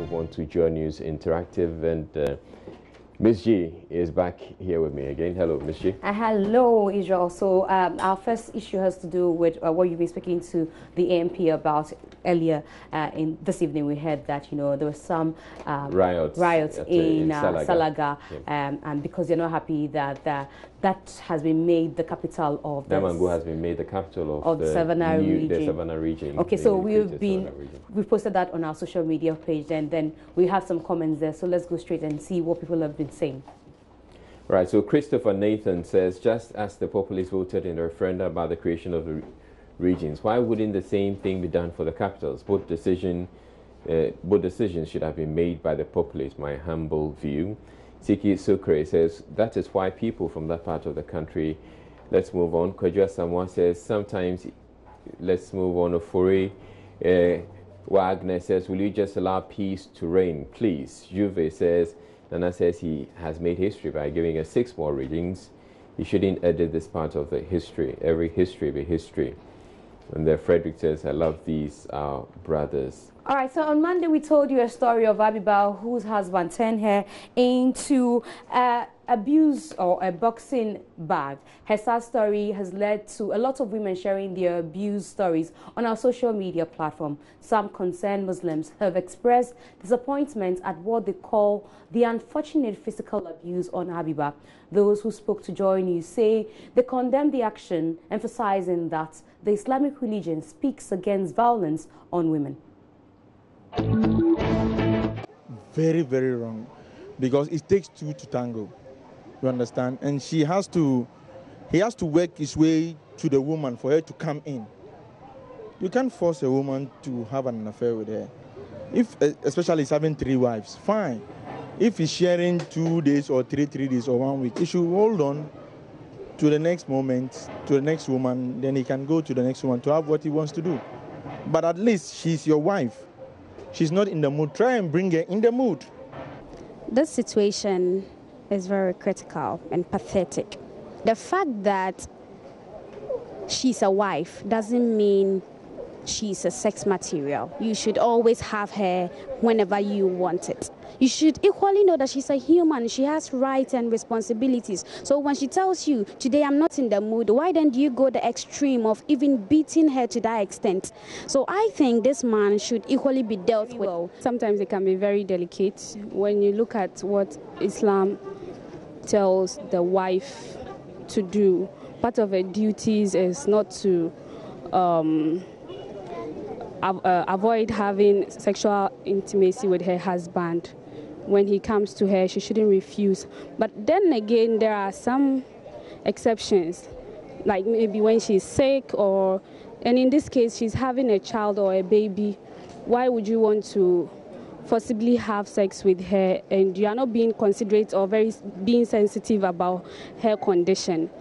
move on to Joy News Interactive, and Miss G is back here with me again. Hello, Miss G. Hello, Israel. So our first issue has to do with what you've been speaking to the AMP about earlier in this evening. We heard that, you know, there were some riots in Salaga, and because they're not happy that that has been made the capital of Damangu has been made the capital of the Savannah region. Okay, so we've posted that on our social media page, and then we have some comments there. So let's go straight and see what people have been saying. Right, so Christopher Nathan says, just as the populace voted in the referendum about the creation of the regions, why wouldn't the same thing be done for the capitals? Both decisions should have been made by the populace, my humble view. Siki Sukre says, that is why people from that part of the country, let's move on. Kwajua Samoa says, sometimes, let's move on. Ofori Wagner says, will you just allow peace to reign, please? Juve says, Nana says he has made history by giving us 6 more readings. He shouldn't edit this part of the history. Every history be history. And then Frederick says, I love these brothers. All right, so on Monday we told you a story of Abiba, whose husband turned her into abuse or a boxing bag. Her sad story has led to a lot of women sharing their abuse stories on our social media platform. Some concerned Muslims have expressed disappointment at what they call the unfortunate physical abuse on Abiba. Those who spoke to Joy News say they condemn the action, emphasizing that the Islamic religion speaks against violence on women. Very, very wrong, because it takes 2 to tango, you understand? And he has to work his way to the woman for her to come in. You can't force a woman to have an affair with her. If, especially he's having 3 wives, fine. If he's sharing 2 days or 3 days or 1 week, he should hold on to the next moment, to the next woman, then he can go to the next woman to have what he wants to do. But at least she's your wife. She's not in the mood. Try and bring her in the mood. This situation is very critical and pathetic. The fact that she's a wife doesn't mean she's a sex material. You should always have her whenever you want it. You should equally know that she's a human. She has rights and responsibilities. So when she tells you, today I'm not in the mood, why then do you go the extreme of even beating her to that extent? So I think this man should equally be dealt with. Sometimes it can be very delicate when you look at what Islam tells the wife to do. Part of her duties is not to avoid having sexual intimacy with her husband. When he comes to her, she shouldn't refuse. But then again, there are some exceptions, like maybe when she's sick, and in this case, she's having a child or a baby. Why would you want to forcibly have sex with her and you are not being considerate or being sensitive about her condition?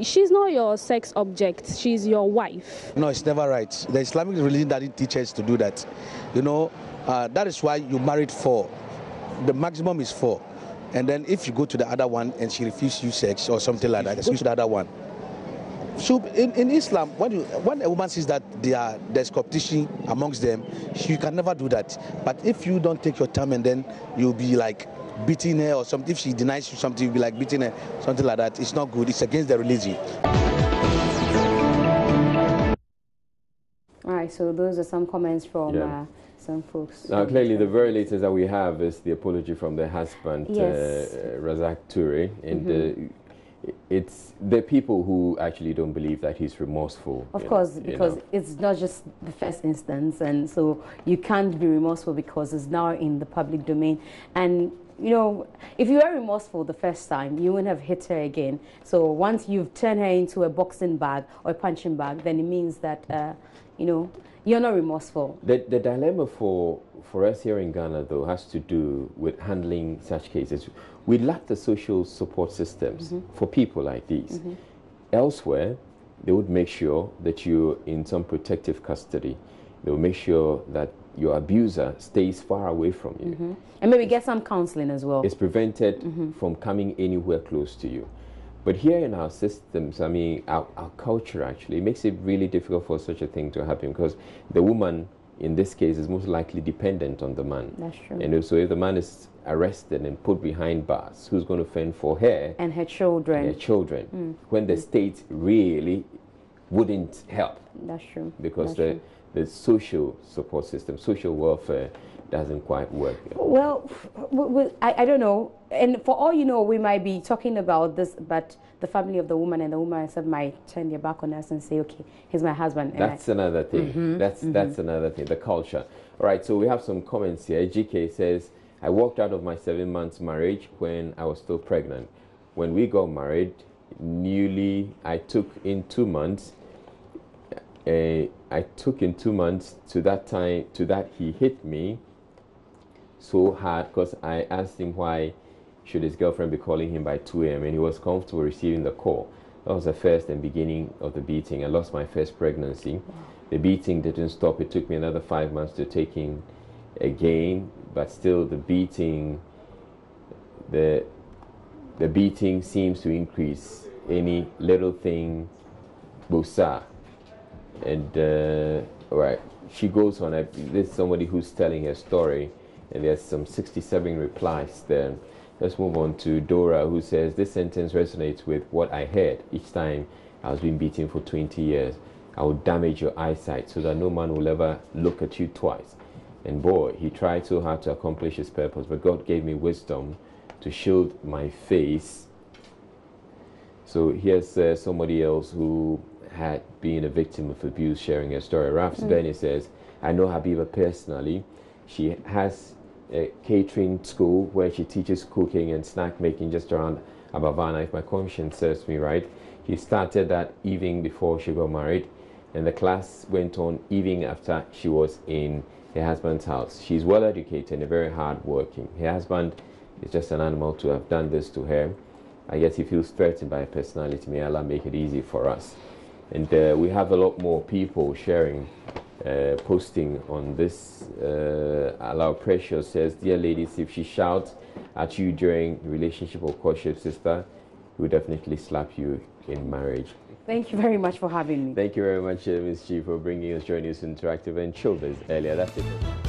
She's not your sex object, she's your wife. No, it's never right. The Islamic religion doesn't teach us to do that. You know, that is why you married 4. The maximum is 4. And then if you go to the other one and she refuses you sex or something like that, go to the other one. So in Islam, when a woman sees that there's competition amongst them, you can never do that. But if you don't take your time and then you'll be like beating her or something, if she denies you something, you'll be like beating her, something like that. It's not good. It's against the religion. All right, so those are some comments from some folks. Now, clearly, the very latest that we have is the apology from the husband, Razak Toure, and it's the people who actually don't believe that he's remorseful. Of course, because it's not just the first instance, and so you can't be remorseful because it's now in the public domain. And you know, if you were remorseful the first time, you wouldn't have hit her again. So once you've turned her into a boxing bag or a punching bag, then it means that you know, you're not remorseful. The dilemma for us here in Ghana, though, has to do with handling such cases. We lack the social support systems for people like these. Elsewhere, they would make sure that you're in some protective custody. They will make sure that your abuser stays far away from you. And maybe get some counseling as well. It's prevented from coming anywhere close to you. But here in our systems, I mean, our culture actually makes it really difficult for such a thing to happen, because the woman in this case, is most likely dependent on the man. That's true. And so if the man is arrested and put behind bars, who's going to fend for her and her children? And her children, when the state really wouldn't help. That's true. Because That's the social support system, social welfare, doesn't quite work. Well, I don't know. And for all you know, we might be talking about this, but the family of the woman and the woman might turn their back on us and say, okay, he's my husband. That's another thing. That's another thing, the culture. All right, so we have some comments here. GK says, I walked out of my 7 months marriage when I was still pregnant. When we got married, I took in 2 months. I took in 2 months to that he hit me so hard because I asked him why should his girlfriend be calling him by 2 a.m. and he was comfortable receiving the call. That was the first and beginning of the beating. I lost my first pregnancy. The beating didn't stop. It took me another 5 months to take in again, but still the beating seems to increase. Any little thing, busa. And right, she goes on. There's somebody who's telling her story, and there's some 67 replies there. Let's move on to Dora, who says, this sentence resonates with what I heard each time I was being beaten for 20 years. I will damage your eyesight so that no man will ever look at you twice. And boy, he tried so hard to accomplish his purpose, but God gave me wisdom to shield my face. So here's somebody else who had been a victim of abuse sharing her story. Rafs Benny says, I know Habiba personally. She has a catering school where she teaches cooking and snack making just around Abavana, if my conscience serves me right. She started that evening before she got married, and the class went on even after she was in her husband's house. She's well educated and very hard working. Her husband is just an animal to have done this to her. I guess he feels threatened by her personality. May Allah make it easy for us. And we have a lot more people sharing, posting on this. Allow Precious says, dear ladies, if she shouts at you during relationship or courtship, sister, he will definitely slap you in marriage. Thank you very much for having me. Thank you very much, Ms. Chief, for bringing us Joy News Interactive and Showbiz earlier. That's it.